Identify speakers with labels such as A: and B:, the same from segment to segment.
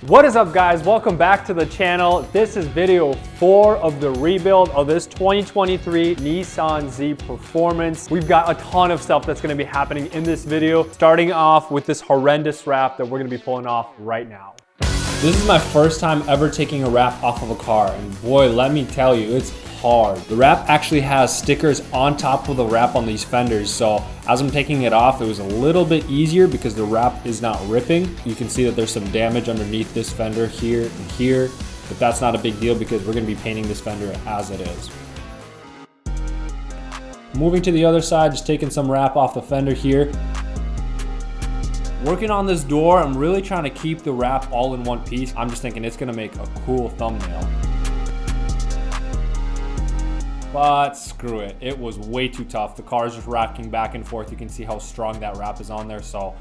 A: What is up, guys? Welcome back to the channel. This is video 4 of the rebuild of this 2023 Nissan Z Performance. We've got a ton of stuff that's going to be happening in this video, starting off with this horrendous wrap that we're going to be pulling off right now. This is my first time ever taking a wrap off of a car, and boy, let me tell you, it's hard. The wrap actually has stickers on top of the wrap on these fenders, so as I'm taking it off, it was a little bit easier because the wrap is not ripping. You can see that there's some damage underneath this fender here and here, but that's not a big deal because we're going to be painting this fender as it is. Moving to the other side, just taking some wrap off the fender here. Working on this door, I'm really trying to keep the wrap all in one piece. I'm just thinking it's gonna make a cool thumbnail. But screw it, it was way too tough. The car is just rocking back and forth. You can see how strong that wrap is on there, so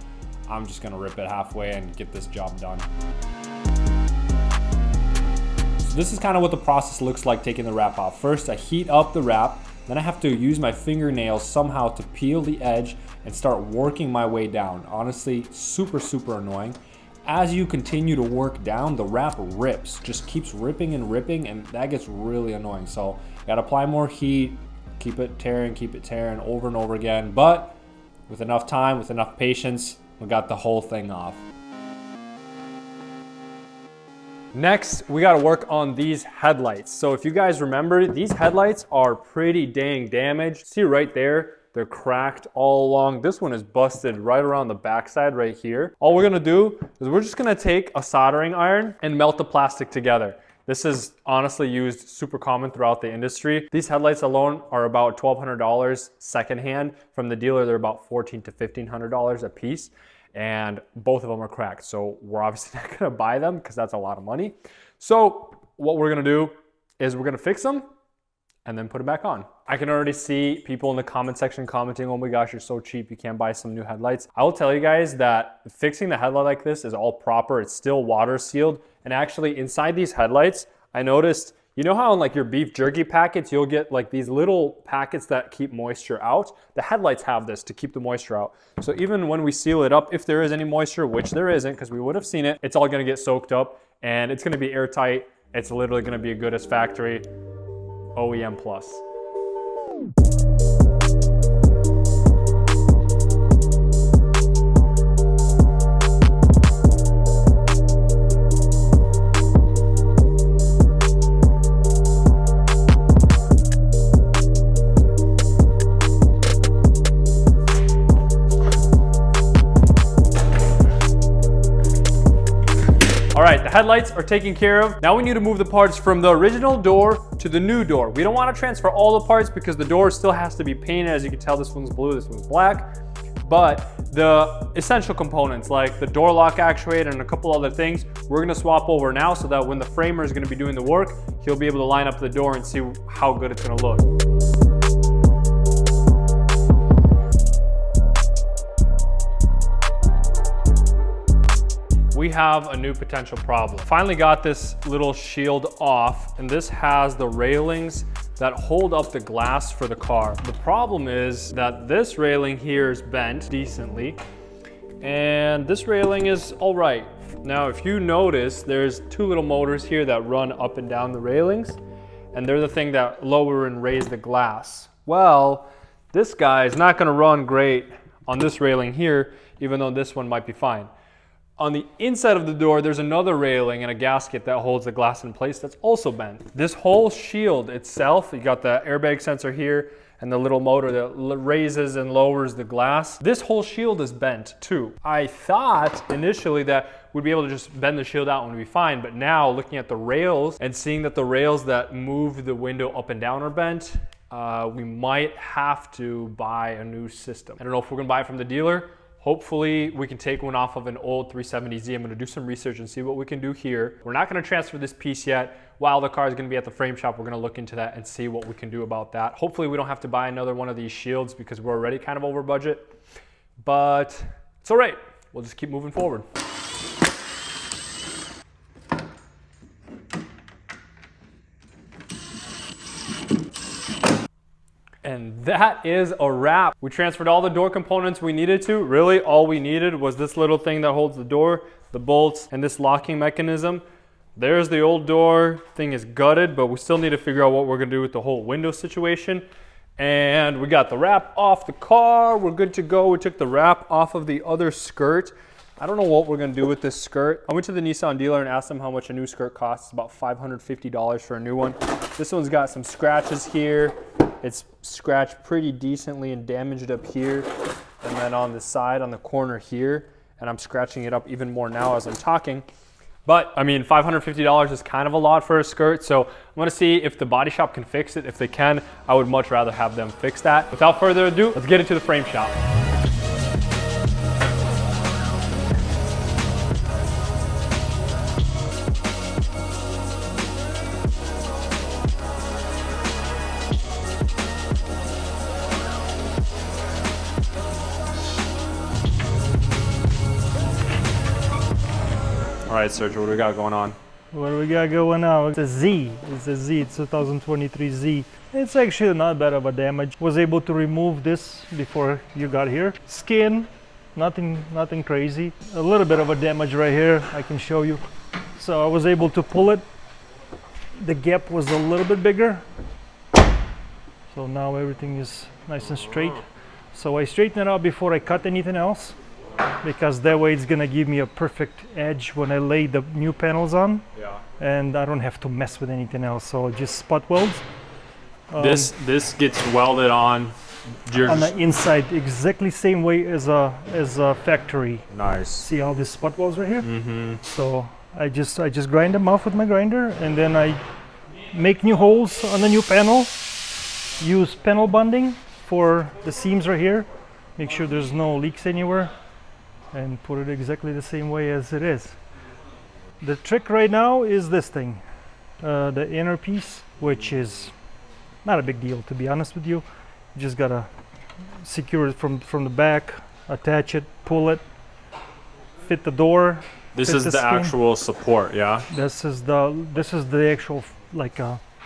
A: I'm just gonna rip it halfway and get this job done. So this is kind of what the process looks like taking the wrap off. First, I heat up the wrap, then I have to use my fingernails somehow to peel the edge and start working my way down. Honestly, super annoying. As you continue to work down, the wrap rips, just keeps ripping and ripping, and that gets really annoying. So you gotta apply more heat, keep it tearing over and over again. But with enough time, with enough patience, we got the whole thing off. Next, we gotta work on these headlights. So if you guys remember, these headlights are pretty dang damaged. See right there, they're cracked all along. This one is busted right around the backside right here. All we're gonna do is we're just gonna take a soldering iron and melt the plastic together. This is honestly used super common throughout the industry. These headlights alone are about $1,200 secondhand. From the dealer, they're about $1,400 to $1,500 a piece. And both of them are cracked. So we're obviously not gonna buy them because that's a lot of money. So what we're gonna do is we're gonna fix them and then put it back on. I can already see people in the comment section commenting, oh my gosh, you're so cheap, you can't buy some new headlights. I will tell you guys that fixing the headlight like this is all proper. It's still water sealed. And actually inside these headlights, I noticed, you know how in like your beef jerky packets, you'll get like these little packets that keep moisture out? The headlights have this to keep the moisture out. So even when we seal it up, if there is any moisture, which there isn't because we would have seen it, it's all gonna get soaked up and it's gonna be airtight. It's literally gonna be as good as factory. OEM plus. All right, the headlights are taken care of. Now we need to move the parts from the original door to the new door. We don't want to transfer all the parts because the door still has to be painted. As you can tell, this one's blue, this one's black. But the essential components like the door lock actuator and a couple other things, we're gonna swap over now so that when the framer is gonna be doing the work, he'll be able to line up the door and see how good it's gonna look. We have a new potential problem. Finally got this little shield off, and this has the railings that hold up the glass for the car. The problem is that this railing here is bent decently, and this railing is all right. Now, if you notice, there's two little motors here that run up and down the railings, and they're the thing that lower and raise the glass. Well, this guy is not gonna run great on this railing here, even though this one might be fine. On the inside of the door, there's another railing and a gasket that holds the glass in place that's also bent. This whole shield itself, you got the airbag sensor here and the little motor that raises and lowers the glass. This whole shield is bent too. I thought initially that we'd be able to just bend the shield out and we'd be fine, but now looking at the rails and seeing that the rails that move the window up and down are bent, we might have to buy a new system. I don't know if we're gonna buy it from the dealer. Hopefully we can take one off of an old 370Z. I'm gonna do some research and see what we can do here. We're not gonna transfer this piece yet. While the car is gonna be at the frame shop, we're gonna look into that and see what we can do about that. Hopefully we don't have to buy another one of these shields because we're already kind of over budget, but it's all right. We'll just keep moving forward. And that is a wrap. We transferred all the door components we needed to. Really, all we needed was this little thing that holds the door. the bolts, and this locking mechanism. There's the old door. Thing is gutted, but we still need to figure out what we're gonna do with the whole window situation. And we got the wrap off the car. We're good to go. We took the wrap off of the other skirt. I don't know what we're gonna do with this skirt. I went to the Nissan dealer and asked them how much a new skirt costs. It's about $550 for a new one. This one's got some scratches here. It's scratched pretty decently and damaged up here. And then on the side, on the corner here. And I'm scratching it up even more now as I'm talking. But I mean, $550 is kind of a lot for a skirt, so I'm gonna see if the body shop can fix it. If they can, I would much rather have them fix that. Without further ado, let's get into the frame shop. All right, Sergio, what do we got going on?
B: What do we got going on? It's a Z. It's a Z. It's 2023 Z. It's actually not bad of a damage. Was able to remove this before you got here. Skin, nothing crazy. A little bit of a damage right here. I can show you. So I was able to pull it. The gap was a little bit bigger. So now everything is nice and straight. So I straighten it out before I cut anything else, because that way it's gonna give me a perfect edge when I lay the new panels on.
A: Yeah.
B: And I don't have to mess with anything else. So just spot welds.
A: This gets welded on
B: On the inside, exactly same way as a factory.
A: Nice.
B: See all these spot welds right here?
A: Mm-hmm.
B: So I just grind them off with my grinder, and then I make new holes on the new panel. Use panel bonding for the seams right here. Make sure there's no leaks anywhere, and put it exactly the same way as it is. The trick right now is this thing, the inner piece, which is not a big deal, to be honest with you. You just gotta secure it from the back, attach it, pull it, fit the door.
A: This is the actual support, yeah?
B: This is the actual, like,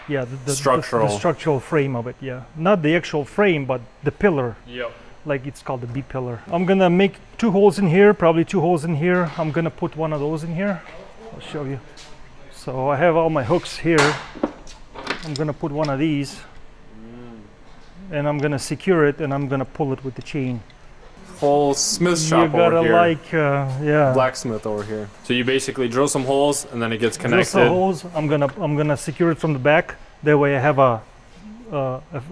B: yeah, the structural frame of it, yeah. Not the actual frame, but the pillar.
A: Yep.
B: Like, it's called the B pillar. I'm gonna make 2 holes in here, probably 2 holes in here. I'm gonna put one of those in here. I'll show you. So I have all my hooks here. I'm gonna put one of these, and I'm gonna secure it, and I'm gonna pull it with the chain.
A: Full smith shop
B: you gotta
A: over here.
B: Like, yeah.
A: Blacksmith over here. So you basically drill some holes, and then it gets connected.
B: Drill some holes. I'm gonna secure it from the back. That way I have a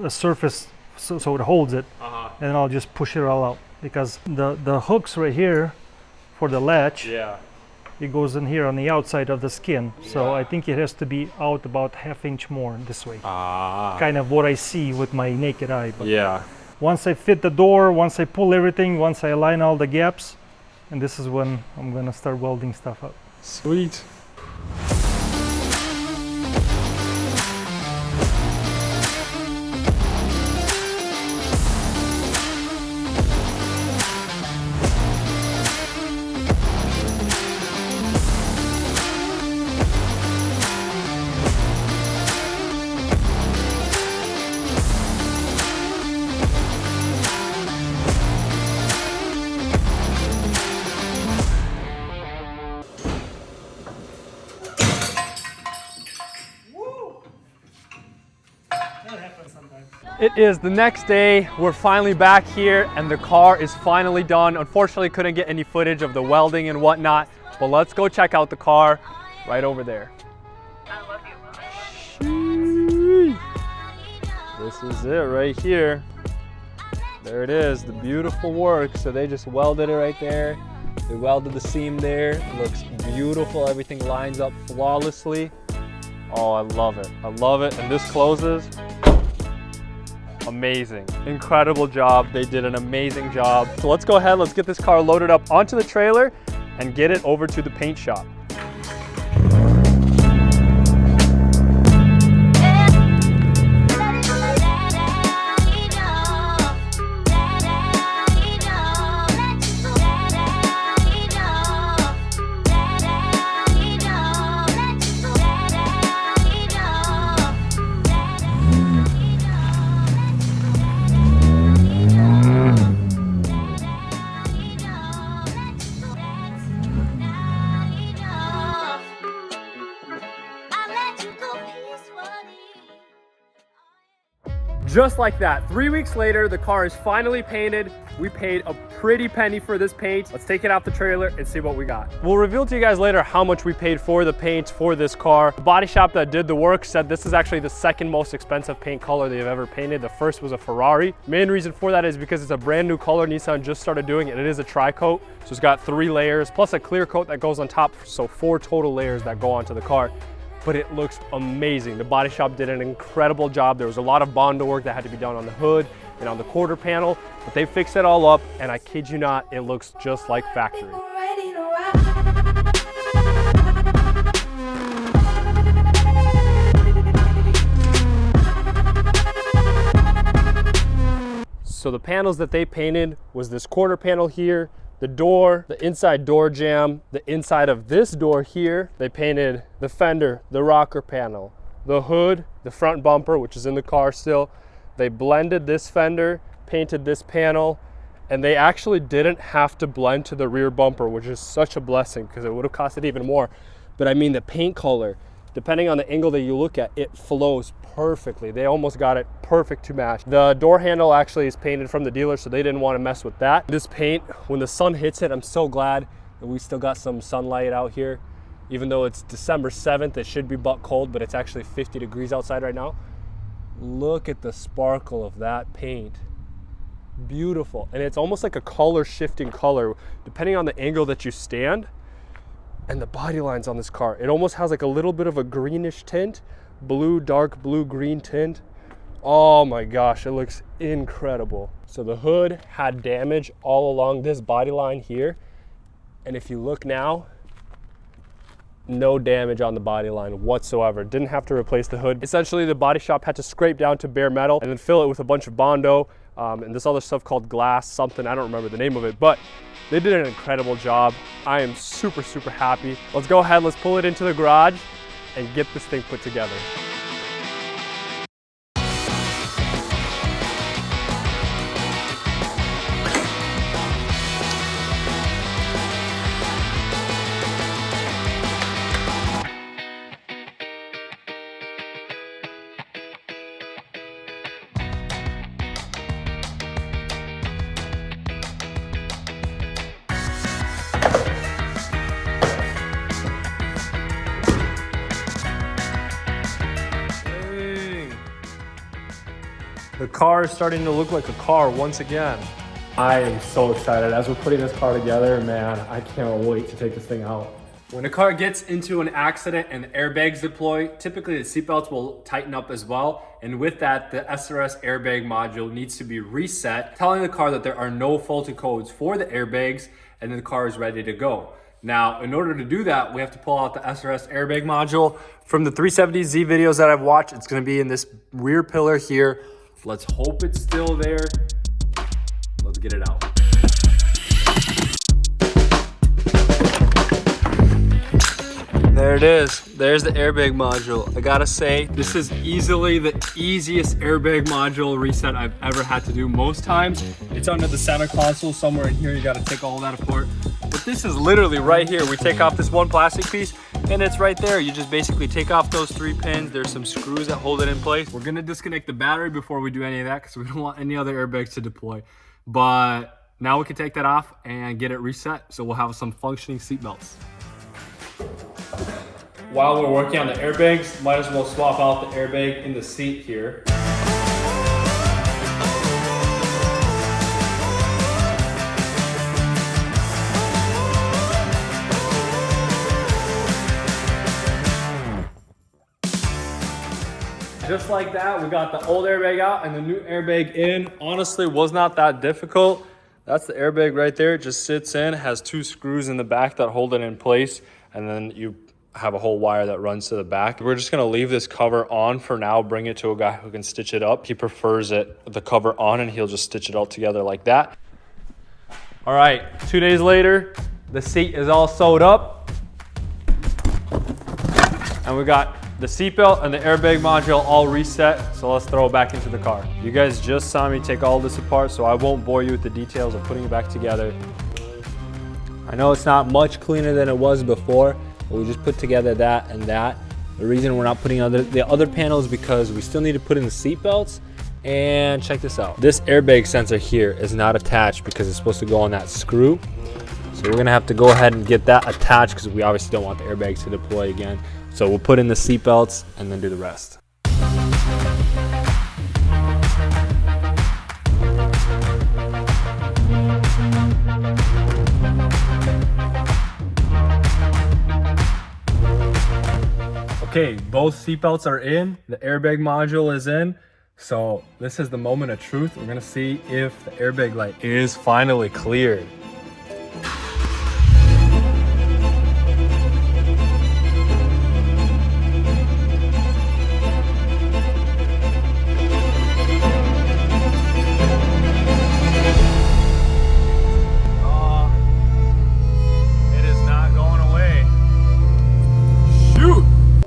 B: surface so it holds it, and then I'll just push it all out, because the hooks right here for the latch,
A: yeah,
B: it goes in here on the outside of the skin. So I think it has to be out about 1/2 inch more this way. Kind of what I see with my naked eye. But
A: yeah.
B: once I fit the door, once I pull everything, once I align all the gaps, and this is when I'm gonna start welding stuff up.
A: Sweet. It is the next day. We're finally back here and the car is finally done. Unfortunately, couldn't get any footage of the welding and whatnot, but let's go check out the car right over there.
C: I love you.
A: This is it right here. There it is, the beautiful work. So they just welded it right there. They welded the seam there. It looks beautiful. Everything lines up flawlessly. Oh, I love it. I love it. And this closes. Amazing. Incredible job. They did an amazing job. So let's go ahead, let's get this car loaded up onto the trailer and get it over to the paint shop. just like that, 3 weeks later, the car is finally painted. We paid a pretty penny for this paint. Let's take it out the trailer and see what we got. We'll reveal to you guys later how much we paid for the paint for this car. The body shop that did the work said this is actually the second most expensive paint color they've ever painted. The first was a Ferrari. Main reason for that is because it's a brand new color Nissan just started doing, and it is a tri-coat. So it's got 3 layers, plus a clear coat that goes on top. So 4 total layers that go onto the car. But it looks amazing. The body shop did an incredible job. There was a lot of Bondo work that had to be done on the hood and on the quarter panel, but they fixed it all up, and I kid you not, it looks just like factory. So the panels that they painted was this quarter panel here, the door, the inside door jamb, the inside of this door here. They painted the fender, the rocker panel, the hood, the front bumper, which is in the car still. They blended this fender, painted this panel, and they actually didn't have to blend to the rear bumper, which is such a blessing because it would have costed even more. But I mean, the paint color, depending on the angle that you look at, it flows perfectly. They almost got it perfect to match. The door handle actually is painted from the dealer, so they didn't want to mess with that. This paint, when the sun hits it, I'm so glad that we still got some sunlight out here. Even though it's December 7th, it should be butt cold, but it's actually 50 degrees outside right now. Look at the sparkle of that paint. Beautiful. And it's almost like a color shifting color, depending on the angle that you stand. And the body lines on this car, it almost has like a little bit of a greenish tint, blue, dark blue, green tint. Oh my gosh, it looks incredible. So the hood had damage all along this body line here. And if you look now, no damage on the body line whatsoever. Didn't have to replace the hood. Essentially, the body shop had to scrape down to bare metal and then fill it with a bunch of Bondo and this other stuff called glass something. I don't remember the name of it, but they did an incredible job. I am super, super happy. Let's go ahead, let's pull it into the garage and get this thing put together. The car is starting to look like a car once again. I am so excited. As we're putting this car together, man, I can't wait to take this thing out. When a car gets into an accident and the airbags deploy, typically the seatbelts will tighten up as well. And with that, the SRS airbag module needs to be reset, telling the car that there are no faulty codes for the airbags, and then the car is ready to go. Now, in order to do that, we have to pull out the SRS airbag module. From the 370Z videos that I've watched, it's gonna be in this rear pillar here. Let's hope it's still there. Let's get it out. There it is. There's the airbag module. I gotta say, this is easily the easiest airbag module reset I've ever had to do. Most times, it's under the center console somewhere in here. You gotta take all that apart. But this is literally right here. We take off this one plastic piece and it's right there. You just basically take off those 3 pins. There's some screws that hold it in place. We're gonna disconnect the battery before we do any of that because we don't want any other airbags to deploy. But now we can take that off and get it reset. So we'll have some functioning seat belts. While we're working on the airbags, might as well swap out the airbag in the seat here. Just like that, we got the old airbag out and the new airbag in. Honestly, was not that difficult. That's the airbag right there. It just sits in, has 2 screws in the back that hold it in place, and then you have a whole wire that runs to the back. We're just gonna leave this cover on for now, bring it to a guy who can stitch it up. He prefers it, the cover on, and he'll just stitch it all together like that. All right, 2 days later, the seat is all sewed up. And we got the seatbelt and the airbag module all reset, so let's throw it back into the car. You guys just saw me take all this apart, so I won't bore you with the details of putting it back together. I know it's not much cleaner than it was before, but we just put together that and that. The reason we're not putting the other panels is because we still need to put in the seat belts, And check this out. This airbag sensor here is not attached because it's supposed to go on that screw. So we're gonna have to go ahead and get that attached because we obviously don't want the airbags to deploy again. So we'll put in the seat belts and then do the rest. Okay, both seatbelts are in, the airbag module is in. So this is the moment of truth. We're gonna see if the airbag light is finally cleared.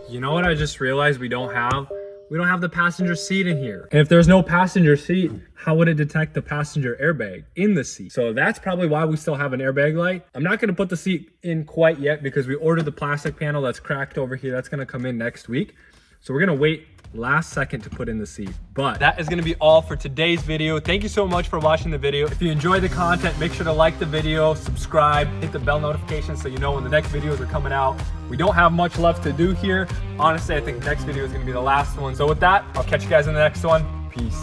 A: You know what I just realized we don't have? We don't have the passenger seat in here. And if there's no passenger seat, how would it detect the passenger airbag in the seat? So that's probably why we still have an airbag light. I'm not gonna put the seat in quite yet because we ordered the plastic panel that's cracked over here. That's gonna come in next week. So we're gonna wait last second to put in the seat. But that is gonna be all for today's video. Thank you so much for watching the video. If you enjoyed the content, make sure to like the video, subscribe, hit the bell notification so you know when the next videos are coming out. We don't have much left to do here. Honestly, I think the next video is gonna be the last one. So with that, I'll catch you guys in the next one. Peace.